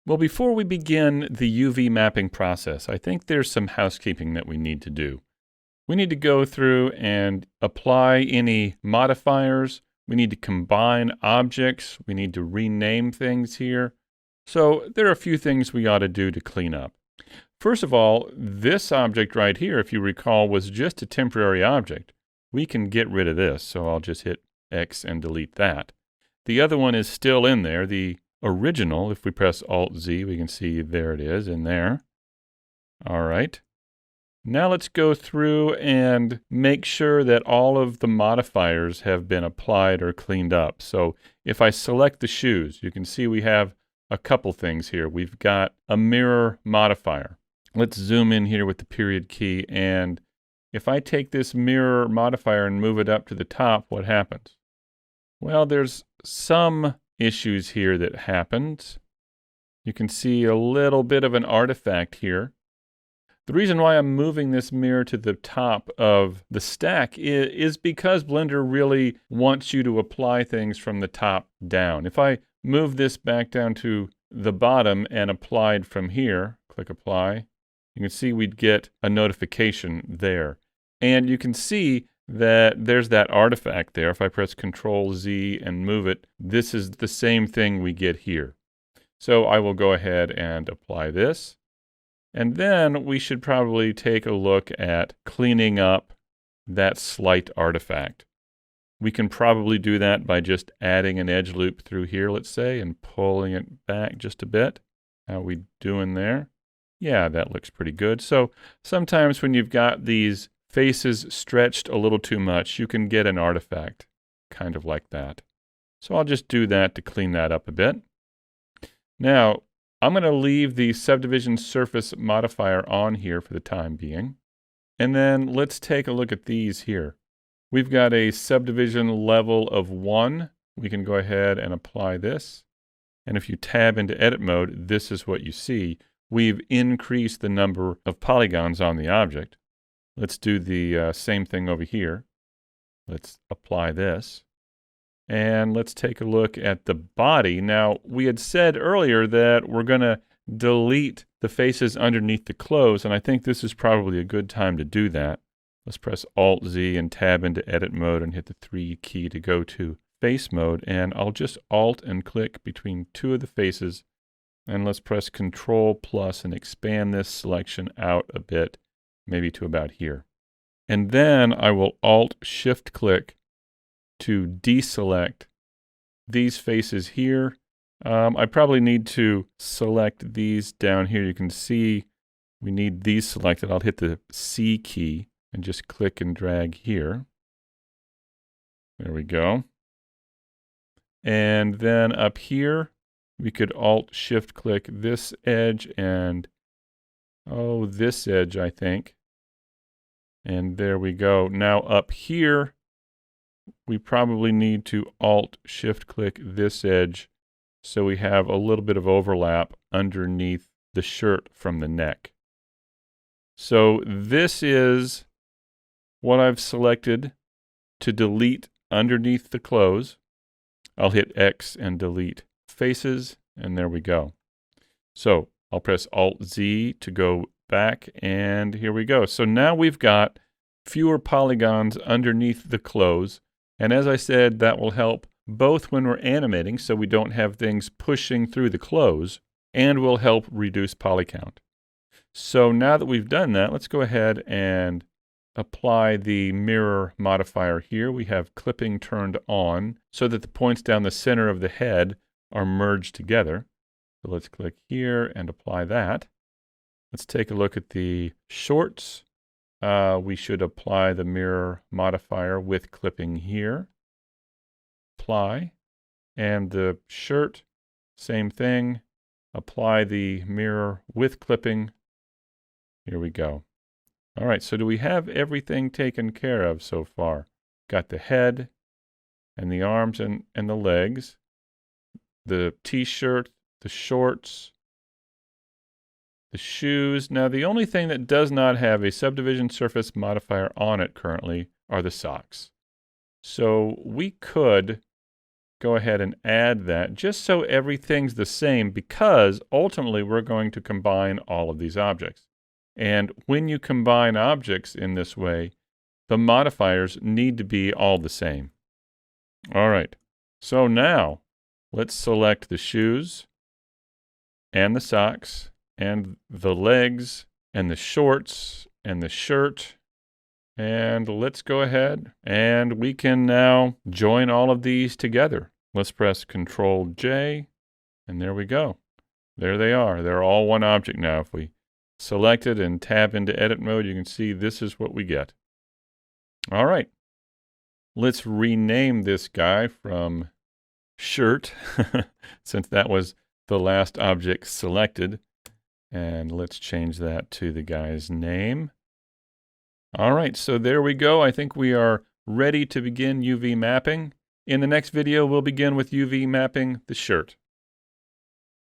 Well, before we begin the UV mapping process, I think there's some housekeeping that we need to do. We need to go through and apply any modifiers. We need to combine objects. We need to rename things here. So there are a few things we ought to do to clean up. First of all, this object right here, if you recall, was just a temporary object. We can get rid of this, so I'll just hit X and delete that. The other one is still in there, the original. If we press Alt-Z, we can see there it is in there. All right. Now let's go through and make sure that all of the modifiers have been applied or cleaned up. So if I select the shoes, you can see we have a couple things here. We've got a mirror modifier. Let's zoom in here with the period key, and if I take this mirror modifier and move it up to the top, what happens? Well, there's some issues here that happened. You can see a little bit of an artifact here. The reason why I'm moving this mirror to the top of the stack is because Blender really wants you to apply things from the top down. If I move this back down to the bottom and applied from here, click apply, you can see we'd get a notification there. And you can see that there's that artifact there. If I press Control Z and move it, this is the same thing we get here. So I will go ahead and apply this. And then we should probably take a look at cleaning up that slight artifact. We can probably do that by just adding an edge loop through here, let's say, and pulling it back just a bit. How are we doing there? Yeah, that looks pretty good. So sometimes when you've got these faces stretched a little too much, you can get an artifact, kind of like that. So I'll just do that to clean that up a bit. Now, I'm going to leave the subdivision surface modifier on here for the time being. And then let's take a look at these here. We've got a subdivision level of 1. We can go ahead and apply this. And if you tab into edit mode, this is what you see. We've increased the number of polygons on the object. Let's do the same thing over here. Let's apply this. And let's take a look at the body. Now, we had said earlier that we're going to delete the faces underneath the clothes, and I think this is probably a good time to do that. Let's press Alt-Z and tab into edit mode and hit the 3 key to go to face mode. And I'll just Alt and click between two of the faces. And let's press Control plus and expand this selection out a bit, maybe to about here. And then I will Alt-Shift click to deselect these faces here. I probably need to select these down here. You can see we need these selected. I'll hit the C key and just click and drag here. There we go. And then up here, we could Alt-Shift click this edge and, this edge, I think. And there we go. Now up here, we probably need to Alt-Shift click this edge so we have a little bit of overlap underneath the shirt from the neck. So this is what I've selected to delete underneath the clothes. I'll hit X and delete faces, and there we go. So I'll press Alt-Z to go back, and here we go. So now we've got fewer polygons underneath the clothes. And as I said, that will help both when we're animating so we don't have things pushing through the clothes, and will help reduce poly count. So now that we've done that, let's go ahead and apply the mirror modifier here. We have clipping turned on so that the points down the center of the head are merged together. So let's click here and apply that. Let's take a look at the shorts. We should apply the mirror modifier with clipping here. Apply. And the shirt, same thing. Apply the mirror with clipping. Here we go. All right, so do we have everything taken care of so far? Got the head and the arms and the legs, the t-shirt, the shorts, the shoes. Now, the only thing that does not have a subdivision surface modifier on it currently are the socks. So we could go ahead and add that just so everything's the same, because ultimately we're going to combine all of these objects. And when you combine objects in this way, the modifiers need to be all the same. All right, so now let's select the shoes and the socks and the legs and the shorts and the shirt. And let's go ahead and we can now join all of these together. Let's press Control J, and there we go. There they are. They're all one object now. If we select it and tab into edit mode, you can see this is what we get. All right. Let's rename this guy from shirt, since that was the last object selected. And let's change that to the guy's name. All right, so there we go. I think we are ready to begin UV mapping. In the next video, we'll begin with UV mapping the shirt.